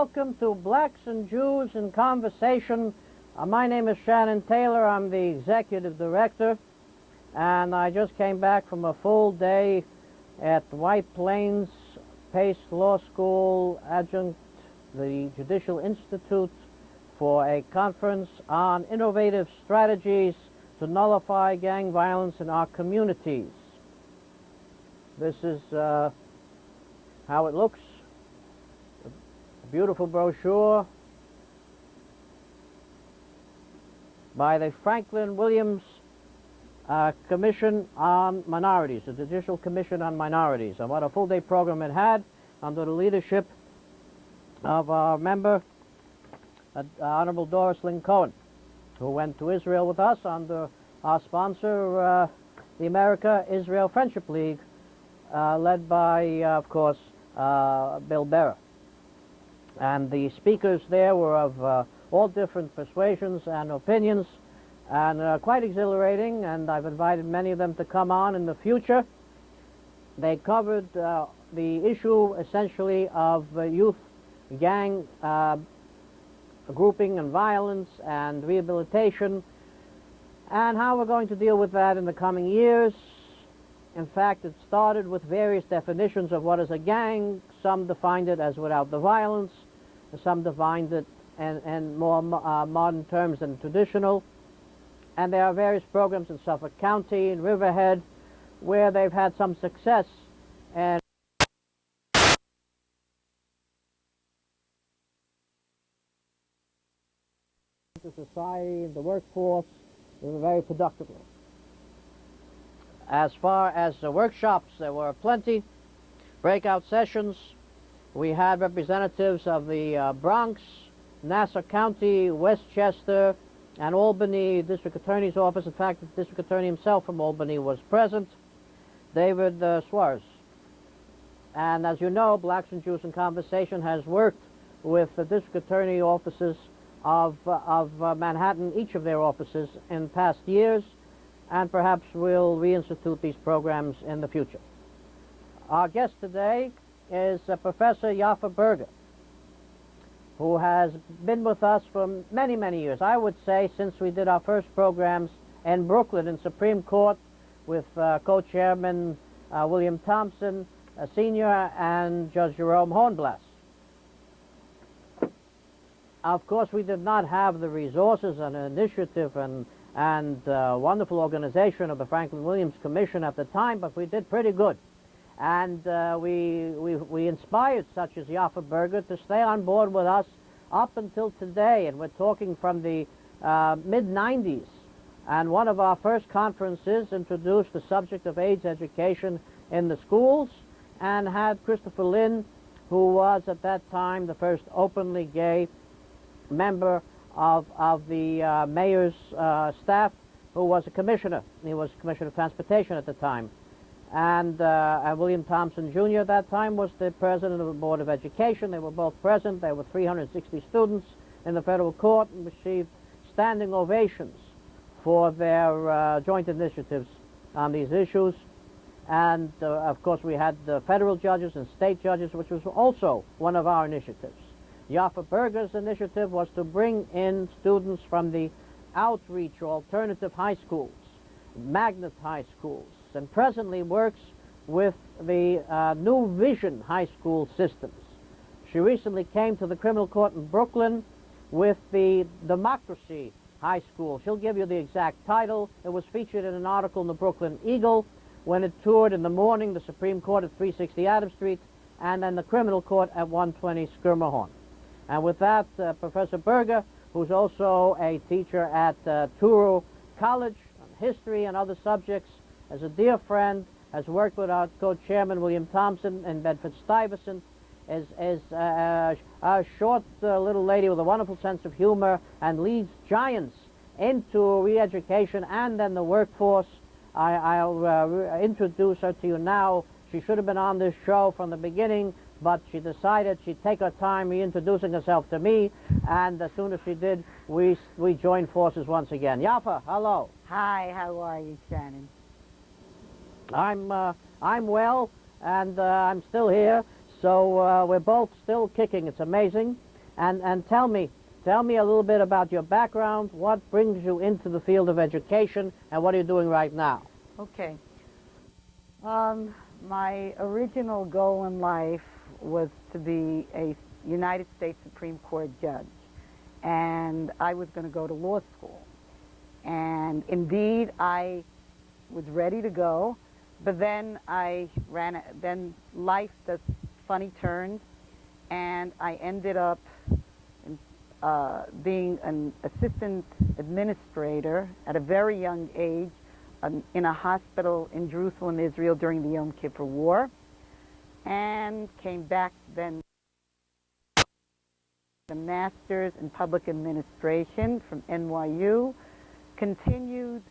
welcome to Blacks and Jews in Conversation. My name is Shannon Taylor. I'm the Executive Director, and I just came back from a full day at White Plains Pace Law School adjunct, the Judicial Institute, for a conference on innovative strategies to nullify gang violence in our communities. This is how it looks. A beautiful brochure by the Franklin Williams Commission on Minorities, the Judicial Commission on Minorities, and what a full-day program it had under the leadership of our member, Honorable Doris Lynn Cohen, who went to Israel with us under our sponsor, the America-Israel Friendship League, led by, of course, Bill Berer. And the speakers there were of all different persuasions and opinions, and quite exhilarating, and I've invited many of them to come on in the future. They covered the issue, essentially, of youth gang grouping and violence and rehabilitation, and how we're going to deal with that in the coming years. In fact, it started with various definitions of what is a gang. Some defined it as without the violence, some defined it in more modern terms than traditional. And there are various programs in Suffolk County, in Riverhead, where they've had some success. And the society, the workforce, very productively. As far as the workshops, there were plenty. Breakout sessions. We had representatives of the Bronx, Nassau County, Westchester, and Albany District Attorney's Office. In fact, the District Attorney himself from Albany was present, David Suarez. And as you know, Blacks and Jews in Conversation has worked with the District Attorney offices of Manhattan, each of their offices, in past years, and perhaps we'll reinstitute these programs in the future. Our guest today is Professor Yaffa Berger, who has been with us for many, many years. I would say since we did our first programs in Brooklyn in Supreme Court with co-chairman William Thompson, Sr., and Judge Jerome Hornblass. Of course, we did not have the resources and initiative and wonderful organization of the Franklin Williams Commission at the time, but we did pretty good. And we inspired such as Yaffa Berger to stay on board with us up until today, and we're talking from the mid-90s. And one of our first conferences introduced the subject of AIDS education in the schools and had Christopher Lynn, who was at that time the first openly gay member of the mayor's staff, who was a commissioner. He was Commissioner of Transportation at the time. And William Thompson, Jr. at that time was the president of the Board of Education. They were both present. There were 360 students in the federal court and received standing ovations for their joint initiatives on these issues. And, of course, we had the federal judges and state judges, which was also one of our initiatives. Yaffa Berger's initiative was to bring in students from the outreach or alternative high schools, magnet high schools, and presently works with the New Vision high school systems. She recently came to the criminal court in Brooklyn with the Democracy High School. She'll give you the exact title. It was featured in an article in the Brooklyn Eagle when it toured in the morning the Supreme Court at 360 Adams Street and then the criminal court at 120 Skirmahorn. And with that, Professor Berger, who's also a teacher at Touro College on history and other subjects, as a dear friend, has worked with our co-chairman William Thompson and Bedford-Stuyvesant, is a short little lady with a wonderful sense of humor and leads giants into re-education and then the workforce. I'll introduce her to you now. She should have been on this show from the beginning, but she decided she'd take her time reintroducing herself to me, and as soon as she did, we joined forces once again. Yaffa, hello. Hi, how are you, Shannon? I'm well, and I'm still here, so we're both still kicking. It's amazing. And tell me a little bit about your background, what brings you into the field of education, and what are you doing right now? Okay. My original goal in life was to be a United States Supreme Court judge, and I was going to go to law school. And indeed, I was ready to go, but then then life does funny turns, and I ended up being an assistant administrator at a very young age in a hospital in Jerusalem, Israel during the Yom Kippur War, and came back then the Master's in Public Administration from NYU, continued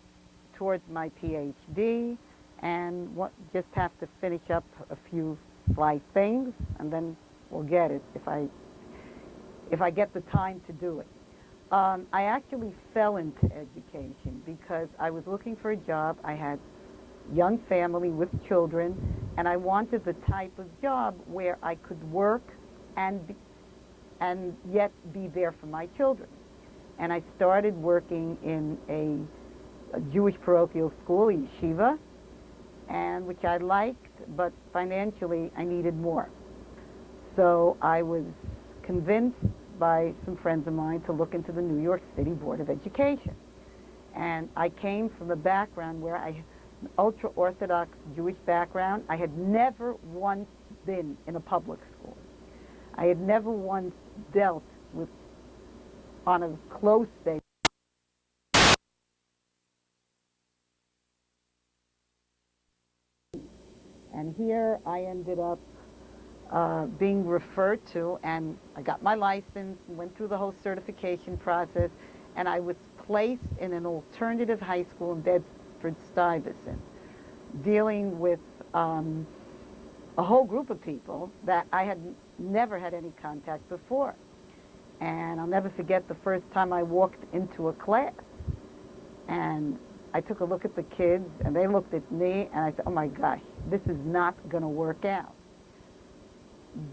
towards my PhD, and just have to finish up a few slight things, and then we'll get it if I get the time to do it. I actually fell into education because I was looking for a job. I had young family with children, and I wanted the type of job where I could work and yet be there for my children. And I started working in a Jewish parochial school, yeshiva, and which I liked, but financially I needed more. So I was convinced by some friends of mine to look into the New York City Board of Education. And I came from a background where I had an ultra-Orthodox Jewish background. I had never once been in a public school. I had never once dealt with, on a close basis, and here I ended up being referred to, and I got my license, went through the whole certification process, and I was placed in an alternative high school in Bedford-Stuyvesant, dealing with a whole group of people that I had never had any contact before. And I'll never forget the first time I walked into a class, and I took a look at the kids, and they looked at me, and I said, oh my gosh, this is not going to work out.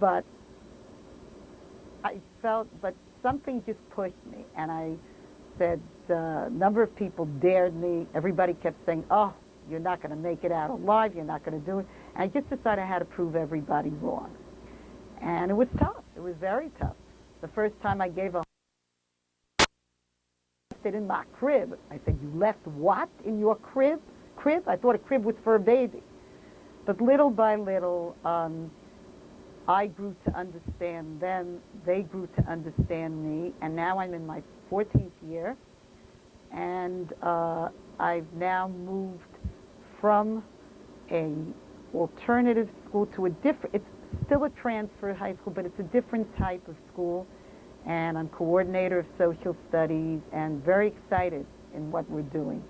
But something just pushed me, and I said, a number of people dared me. Everybody kept saying, oh, you're not going to make it out alive, you're not going to do it. And I just decided I had to prove everybody wrong. And it was tough. It was very tough. The first time I gave a in my crib, I said, you left what in your crib? Crib? I thought a crib was for a baby. But little by little, I grew to understand them, they grew to understand me, and now I'm in my 14th year, and I've now moved from a alternative school to a different, it's still a transfer high school, but it's a different type of school, and I'm coordinator of social studies and very excited in what we're doing.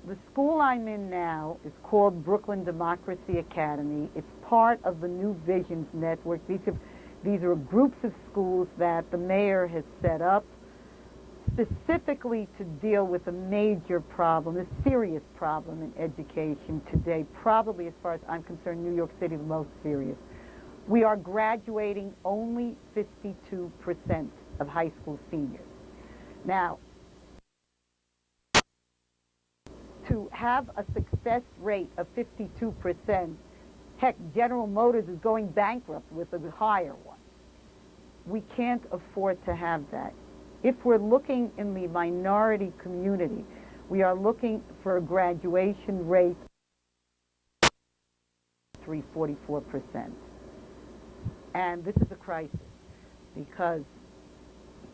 The school I'm in now is called Brooklyn Democracy Academy. It's part of the New Visions Network. These are groups of schools that the mayor has set up specifically to deal with a major problem, a serious problem in education today, probably as far as I'm concerned, New York City is the most serious. We are graduating only 52% of high school seniors. Now, to have a success rate of 52%, heck, General Motors is going bankrupt with a higher one. We can't afford to have that. If we're looking in the minority community, we are looking for a graduation rate of 44%. And this is a crisis because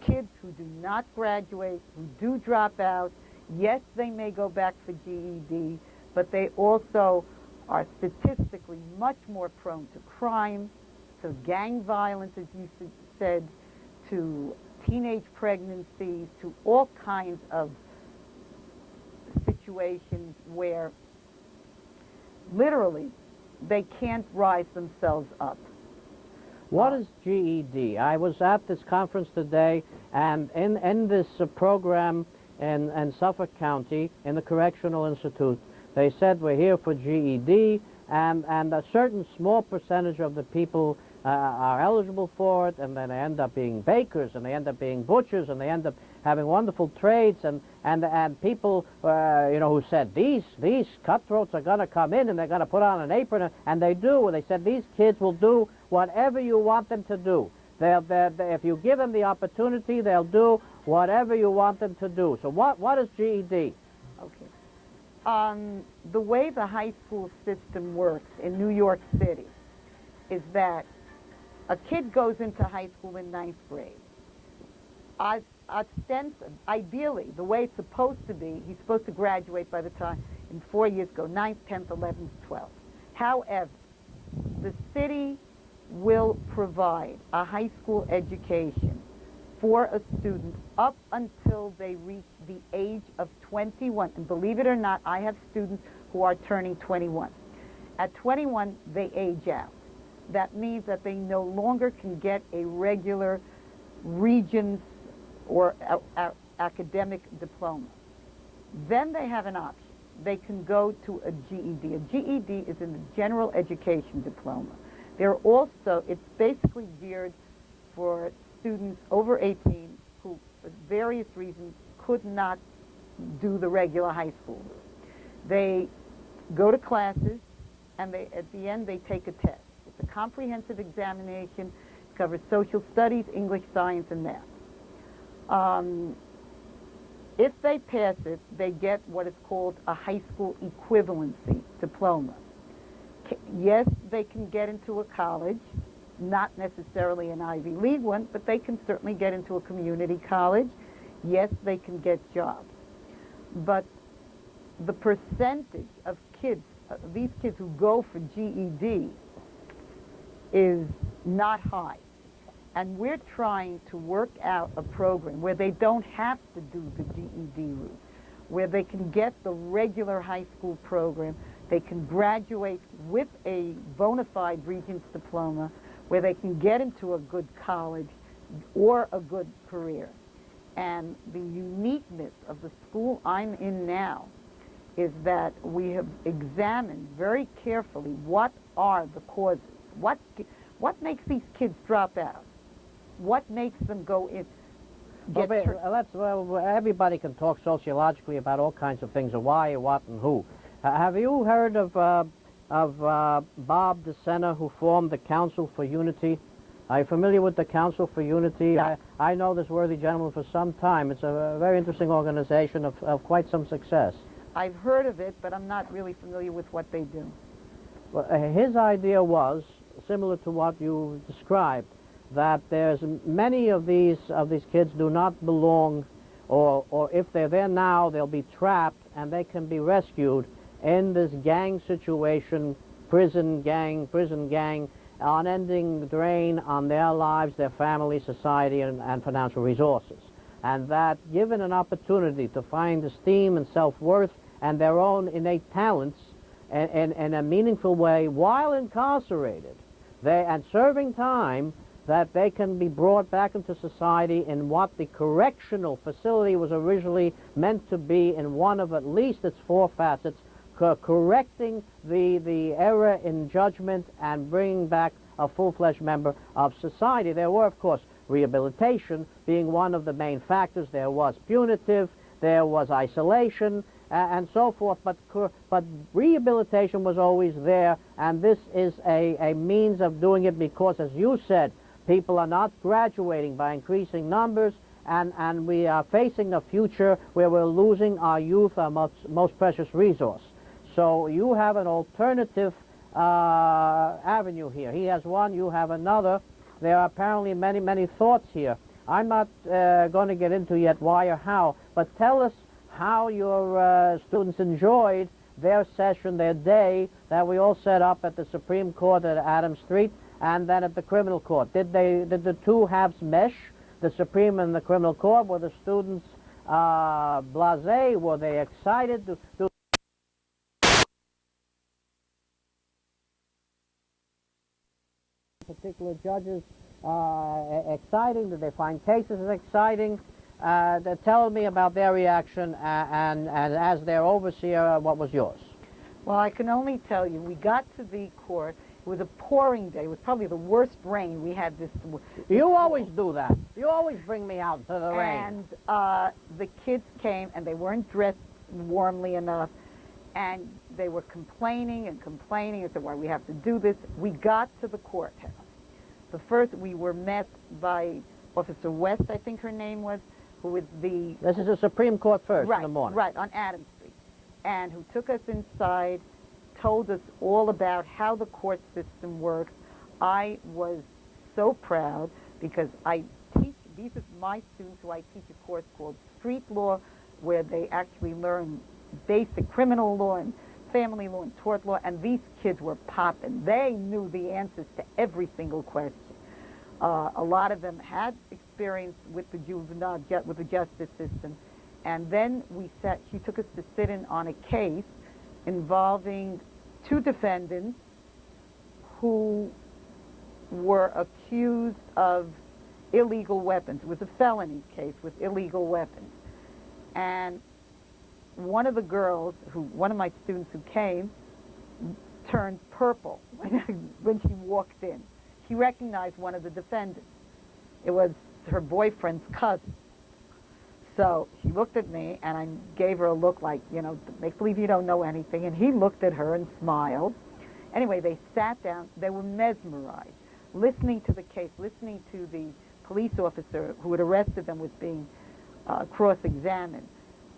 kids who do not graduate, who do drop out, yes, they may go back for GED, but they also are statistically much more prone to crime, to gang violence, as you said, to teenage pregnancies, to all kinds of situations where literally they can't rise themselves up. What is GED? I was at this conference today, and in this program in Suffolk County, in the Correctional Institute, they said we're here for GED, and a certain small percentage of the people are eligible for it, and then they end up being bakers, and they end up being butchers, and they end up having wonderful trades, and people, you know, who said these cutthroats are going to come in and they're going to put on an apron, and they do. And they said these kids will do whatever you want them to do. If you give them the opportunity, they'll do whatever you want them to do. So what is GED? Okay. The way the high school system works in New York City is that a kid goes into high school in 9th grade. Ideally, the way it's supposed to be, he's supposed to graduate by the time, in 4 years, go 9th, 10th, 11th, 12th. However, the city will provide a high school education for a student up until they reach the age of 21. And believe it or not, I have students who are turning 21. At 21, they age out. That means that they no longer can get a regular Regents or academic diploma. Then they have an option. They can go to a GED. A GED is a general education diploma. It's basically geared for students over 18 who, for various reasons, could not do the regular high school route. They go to classes, and at the end they take a test. It's a comprehensive examination. It covers social studies, English, science, and math. If they pass it, they get what is called a high school equivalency diploma. Yes, they can get into a college, not necessarily an Ivy League one, but they can certainly get into a community college. Yes, they can get jobs. But the percentage of kids, these kids who go for GED, is not high. And we're trying to work out a program where they don't have to do the GED route, where they can get the regular high school program, they can graduate with a bona fide Regents diploma, where they can get into a good college or a good career. And the uniqueness of the school I'm in now is that we have examined very carefully what are the causes, what makes these kids drop out. What makes them go in? Everybody can talk sociologically about all kinds of things, of why, what, and who. Have you heard of Bob DeSena, who formed the Council for Unity? Are you familiar with the Council for Unity? Yeah. I know this worthy gentleman for some time. It's a very interesting organization of quite some success. I've heard of it, but I'm not really familiar with what they do. Well, his idea was similar to what you described, that there's many of these kids do not belong, or if they're there now, they'll be trapped, and they can be rescued in this gang situation, prison gang, unending drain on their lives, their family, society, and financial resources. And that given an opportunity to find esteem and self-worth and their own innate talents in a meaningful way while incarcerated, and serving time, that they can be brought back into society in what the correctional facility was originally meant to be, in one of at least its four facets, correcting the error in judgment and bringing back a full-fledged member of society. There were, of course, rehabilitation being one of the main factors. There was punitive, there was isolation, and so forth, but rehabilitation was always there, and this is a means of doing it because, as you said, people are not graduating by increasing numbers, and we are facing a future where we're losing our youth, our most precious resource. So you have an alternative avenue here. He has one, you have another. There are apparently many, many thoughts here. I'm not going to get into yet why or how, but tell us how your students enjoyed their session, their day that we all set up at the Supreme Court at Adams Street, and then at the criminal court. Did the two halves mesh, the Supreme and the criminal court? Were the students blasé? Were they excited? Do particular judges exciting? Did they find cases exciting? Tell me about their reaction, and as their overseer, what was yours? Well, I can only tell you, we got to the court, It was a pouring day. It was probably the worst rain we had this You fall. always do that. You always bring me out to the rain. And the kids came, and they weren't dressed warmly enough, and they were complaining and complaining and said, why we have to do this. We got to the courthouse. We were met by Officer West, I think her name was, who was the... This is the Supreme Court first right, in the morning. Right, on Adams Street, and who took us inside, told us all about how the court system works. I was so proud because I teach, these are my students who I teach a course called Street Law, where they actually learn basic criminal law and family law and tort law, and these kids were popping. They knew the answers to every single question. A lot of them had experience with the with the justice system, and then she took us to sit in on a case involving two defendants who were accused of illegal weapons. It was a felony case with illegal weapons. And one of the girls, one of my students who came, turned purple when she walked in. She recognized one of the defendants. It was her boyfriend's cousin. So she looked at me, and I gave her a look like, make believe you don't know anything. And he looked at her and smiled. Anyway, they sat down. They were mesmerized, listening to the case, listening to the police officer who had arrested them was being cross-examined.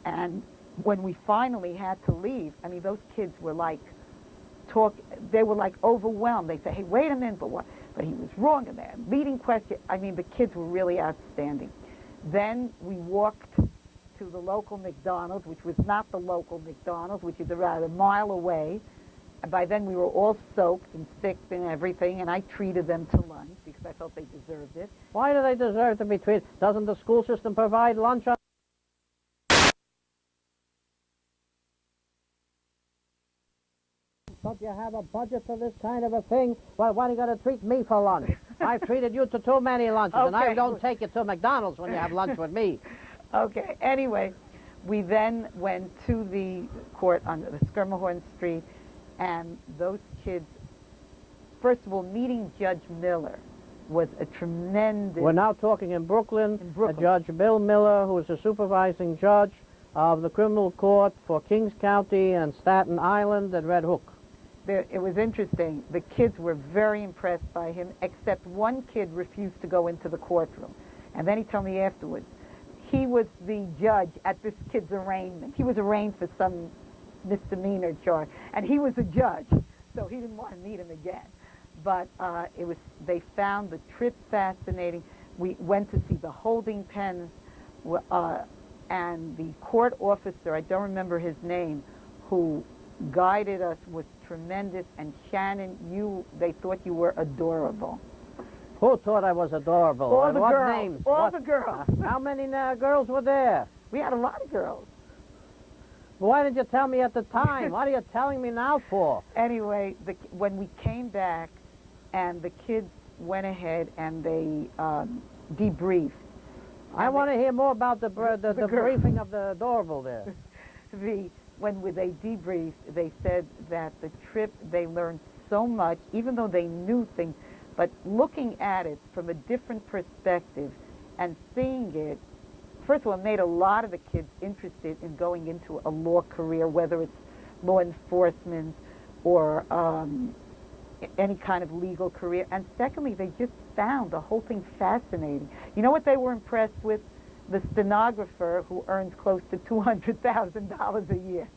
And when we finally had to leave, I mean, those kids were like, they were like overwhelmed. They said, hey, wait a minute, but what? But he was wrong in that. Leading question, I mean, the kids were really outstanding. Then we walked to the local McDonald's, which was not the local McDonald's, which is about a mile away. And by then we were all soaked and sick and everything, and I treated them to lunch because I felt they deserved it. Why do they deserve to be treated? Doesn't the school system provide lunch on? Don't you have a budget for this kind of a thing? Well, why do you got to treat me for lunch? I've treated you to too many lunches, and I don't take you to McDonald's when you have lunch with me. Okay, anyway, we then went to the court on the Schermerhorn Street, and those kids, first of all, meeting Judge Miller was a tremendous... We're now talking in Brooklyn. Judge Bill Miller, who is the supervising judge of the criminal court for Kings County and Staten Island and Red Hook. It was interesting. The kids were very impressed by him, except one kid refused to go into the courtroom. And then he told me afterwards, he was the judge at this kid's arraignment. He was arraigned for some misdemeanor charge, and he was a judge, so he didn't want to meet him again. But they found the trip fascinating. We went to see the holding pens, and the court officer, I don't remember his name, who guided us was tremendous. And Shannon, they thought you were adorable. Who thought I was adorable? All and the what girls. names? All the girls. How many girls were there? We had a lot of girls. Why didn't you tell me at the time? What are you telling me now for? Anyway, when we came back, and the kids went ahead and they debriefed. I want to hear more about the briefing of the adorable there. When they debriefed, they said that the trip, they learned so much, even though they knew things, but looking at it from a different perspective and seeing it, first of all, it made a lot of the kids interested in going into a law career, whether it's law enforcement or any kind of legal career. And secondly, they just found the whole thing fascinating. You know what they were impressed with? The stenographer who earns close to $200,000 a year.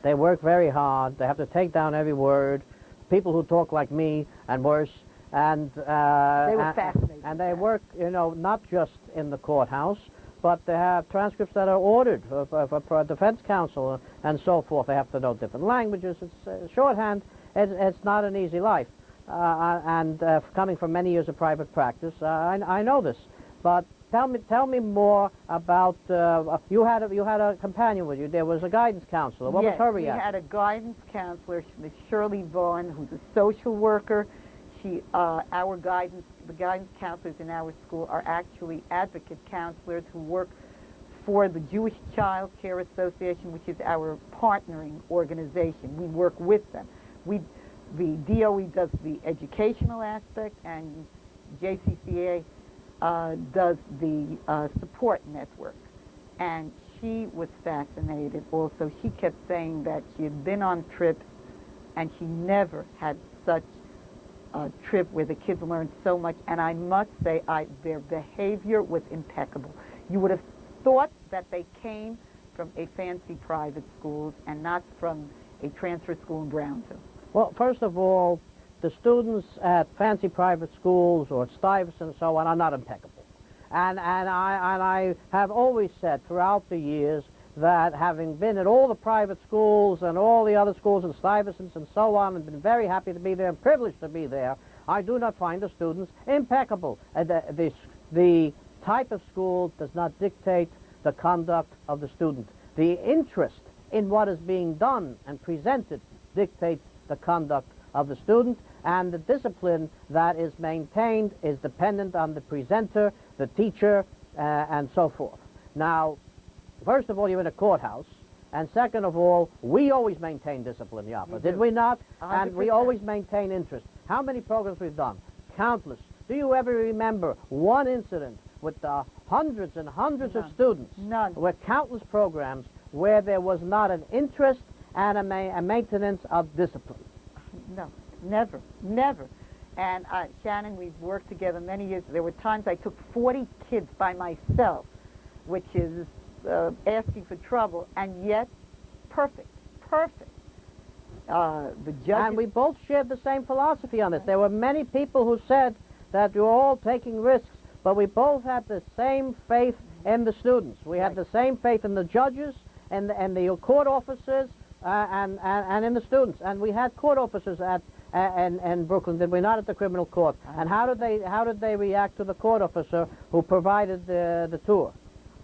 They work very hard. They have to take down every word. People who talk like me and worse. And they were fascinating. And they work, not just in the courthouse, but they have transcripts that are ordered for defense counsel and so forth. They have to know different languages. It's shorthand. It's not an easy life. And coming from many years of private practice, I know this. But tell me more about. You had a companion with you. There was a guidance counselor. What was her reaction? We had a guidance counselor, Miss Shirley Vaughn, who's a social worker. The guidance counselors in our school are actually advocate counselors who work for the Jewish Child Care Association, which is our partnering organization. We work with them. The DOE does the educational aspect, and JCCA does the support network. And she was fascinated also. She kept saying that she had been on trips and she never had such a trip where the kids learned so much. And I must say, their behavior was impeccable. You would have thought that they came from a fancy private school and not from a transfer school in Brownsville. Well, first of all, the students at fancy private schools or Stuyvesant and so on are not impeccable. And I have always said throughout the years that having been at all the private schools and all the other schools and Stuyvesants and so on, and been very happy to be there and privileged to be there, I do not find the students impeccable. The type of school does not dictate the conduct of the student. The interest in what is being done and presented dictates the conduct of the student, and the discipline that is maintained is dependent on the presenter, the teacher, and so forth. Now, first of all, you're in a courthouse, and second of all, we always maintain discipline, Yapa, did we not? 100%. And we always maintain interest. How many programs we've done? Countless. Do you ever remember one incident with hundreds and hundreds of students? None. With countless programs where there was not an interest and a maintenance of discipline? No, never, never. And Shannon, we've worked together many years. There were times I took 40 kids by myself, which is asking for trouble, and yet perfect, perfect. The judges... And we both shared the same philosophy on this. There were many people who said that you were all taking risks, but we both had the same faith in the students. We had the same faith in the judges and the court officers and in the students. And we had court officers in Brooklyn, did we not, at the criminal court? And how did they react to the court officer who provided the tour?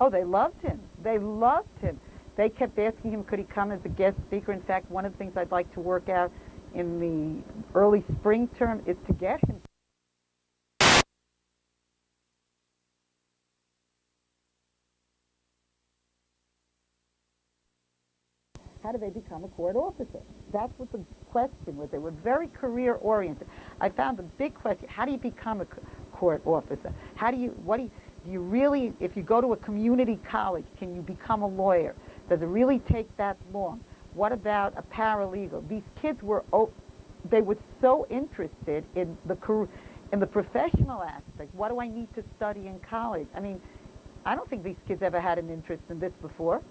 Oh, they loved him. They loved him. They kept asking him, could he come as a guest speaker? In fact, one of the things I'd like to work out in the early spring term is to get him. How do they become a court officer? That's what the question was. They were very career-oriented. I found the big question, how do you become a court officer? Do you really, if you go to a community college, can you become a lawyer? Does it really take that long? What about a paralegal? These kids were, they were so interested in the professional aspect. What do I need to study in college? I mean, I don't think these kids ever had an interest in this before.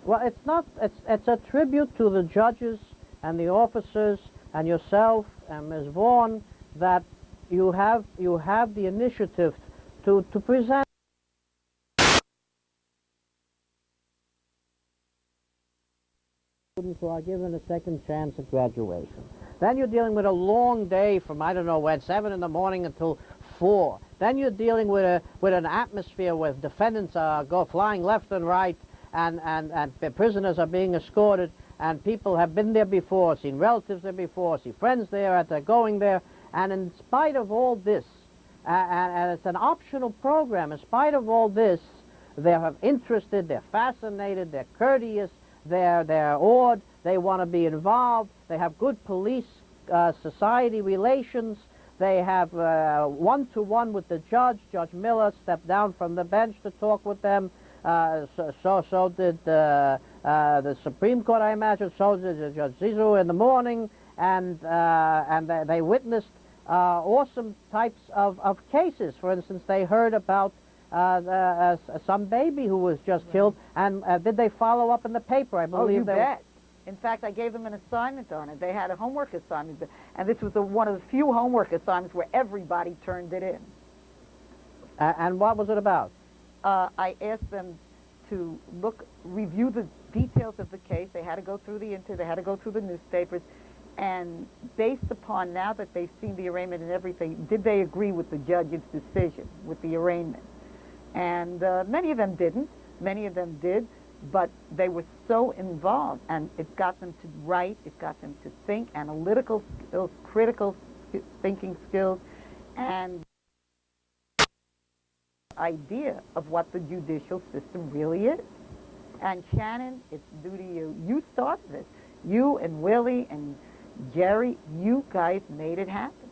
Well, it's a tribute to the judges and the officers and yourself and Ms. Vaughn that you have the initiative to present students who are given a second chance at graduation. Then you're dealing with a long day from, I don't know when, 7 in the morning until 4. Then you're dealing with an atmosphere where defendants go flying left and right, and prisoners are being escorted, and people have been there before, seen relatives there before, see friends there after going there, and in spite of all this, and it's an optional program, in spite of all this, they're interested, they're fascinated, they're courteous, they're awed, they want to be involved, they have good police society relations, they have one-to-one with the judge. Judge Miller stepped down from the bench to talk with them. So did the Supreme Court, I imagine. So did Judge Zizou in the morning, and they witnessed awesome types of cases. For instance, they heard about some baby who was just killed, and did they follow up in the paper? I believe. Oh, you bet. In fact, I gave them an assignment on it. They had a homework assignment, and this was one of the few homework assignments where everybody turned it in. And what was it about? I asked them to review the details of the case. They had to go through they had to go through the newspapers, and based upon, now that they've seen the arraignment and everything, did they agree with the judge's decision, with the arraignment? And many of them didn't. Many of them did, but they were so involved, and it got them to write, it got them to think, analytical skills, critical thinking skills, and idea of what the judicial system really is. And Shannon, it's due to you. You started it. You and Willie and Jerry, you guys made it happen.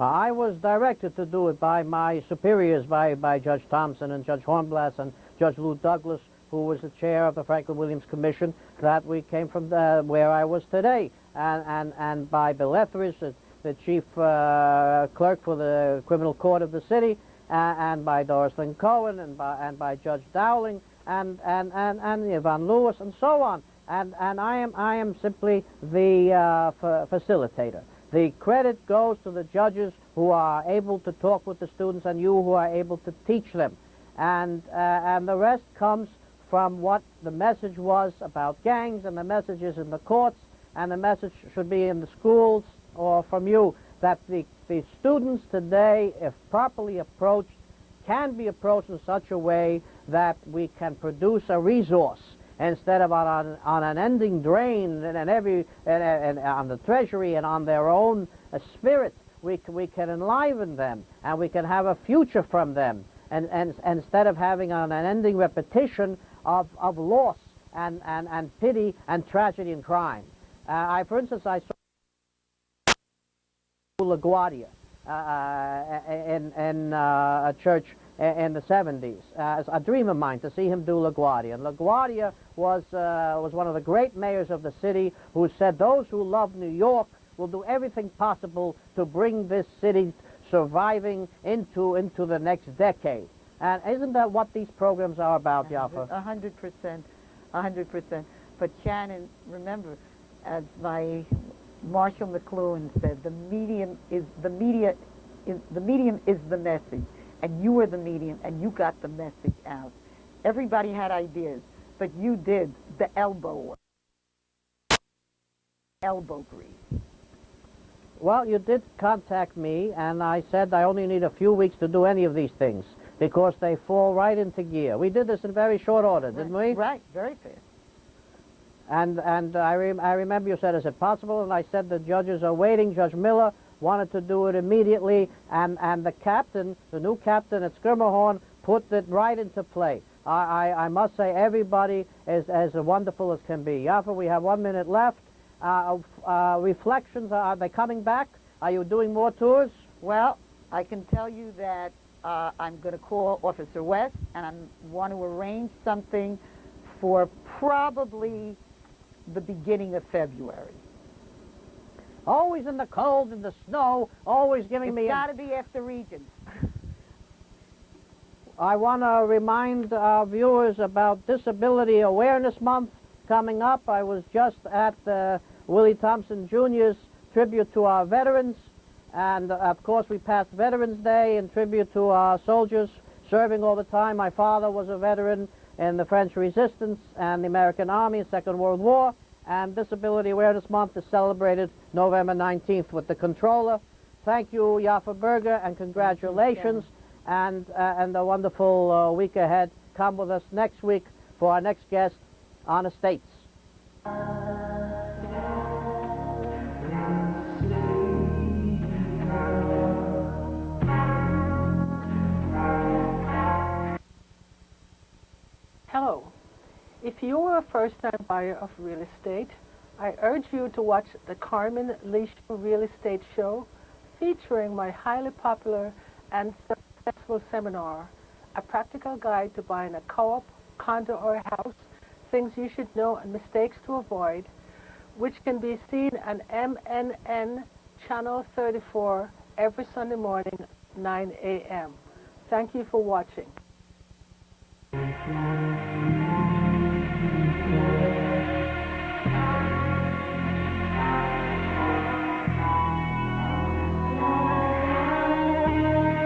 I was directed to do it by my superiors, by Judge Thompson and Judge Hornblass and Judge Lou Douglas, who was the chair of the Franklin Williams Commission, that we came from where I was today, and by Bill Etheridge, the chief clerk for the criminal court of the city, and by Doris Lynn Cohen, and by Judge Dowling, and Yvonne Lewis, and so on. And I am simply the facilitator. The credit goes to the judges who are able to talk with the students, and you who are able to teach them. And the rest comes from what the message was about gangs, and the message is in the courts, and the message should be in the schools, or from you, that the students today, if properly approached, can be approached in such a way that we can produce a resource instead of on an unending drain and on the treasury and on their own spirit. We can enliven them, and we can have a future from them, and instead of having an unending repetition of loss and pity and tragedy and crime. For instance, I saw LaGuardia in a church in the 70s. It's a dream of mine to see him do LaGuardia. And LaGuardia was one of the great mayors of the city who said those who love New York will do everything possible to bring this city surviving into the next decade. And isn't that what these programs are about, Yaffa? 100%, 100%. But Shannon, remember, as my Marshall McLuhan said, the medium is the message, and you were the medium, and you got the message out. Everybody had ideas, but you did the elbow grease. Well, you did contact me, and I said I only need a few weeks to do any of these things, because they fall right into gear. We did this in very short order, didn't we? Right, very fast. And I remember you said, is it possible? And I said the judges are waiting. Judge Miller wanted to do it immediately, and the captain, the new captain at Schermerhorn, put it right into play. I must say everybody is as wonderful as can be. Yaffa, we have 1 minute left. Reflections, are they coming back? Are you doing more tours? Well, I can tell you that I'm going to call Officer West, and I want to arrange something for probably the beginning of February. Always in the cold, in the snow, always giving me... It's got to be after Regents. I want to remind our viewers about Disability Awareness Month coming up. I was just at Willie Thompson Jr.'s tribute to our veterans, and of course we passed Veterans Day in tribute to our soldiers serving all the time. My father was a veteran in the French Resistance and the American Army in the Second World War, and Disability Awareness Month is celebrated November 19th with the Controller. Thank you, Yaffa Berger, and congratulations, and a wonderful week ahead. Come with us next week for our next guest on Estates. Hello. If you are a first-time buyer of real estate, I urge you to watch the Carmen Leach Real Estate Show, featuring my highly popular and successful seminar, A Practical Guide to Buying a Co-op, Condo, or a House, Things You Should Know and Mistakes to Avoid, which can be seen on MNN Channel 34 every Sunday morning, 9 a.m. Thank you for watching.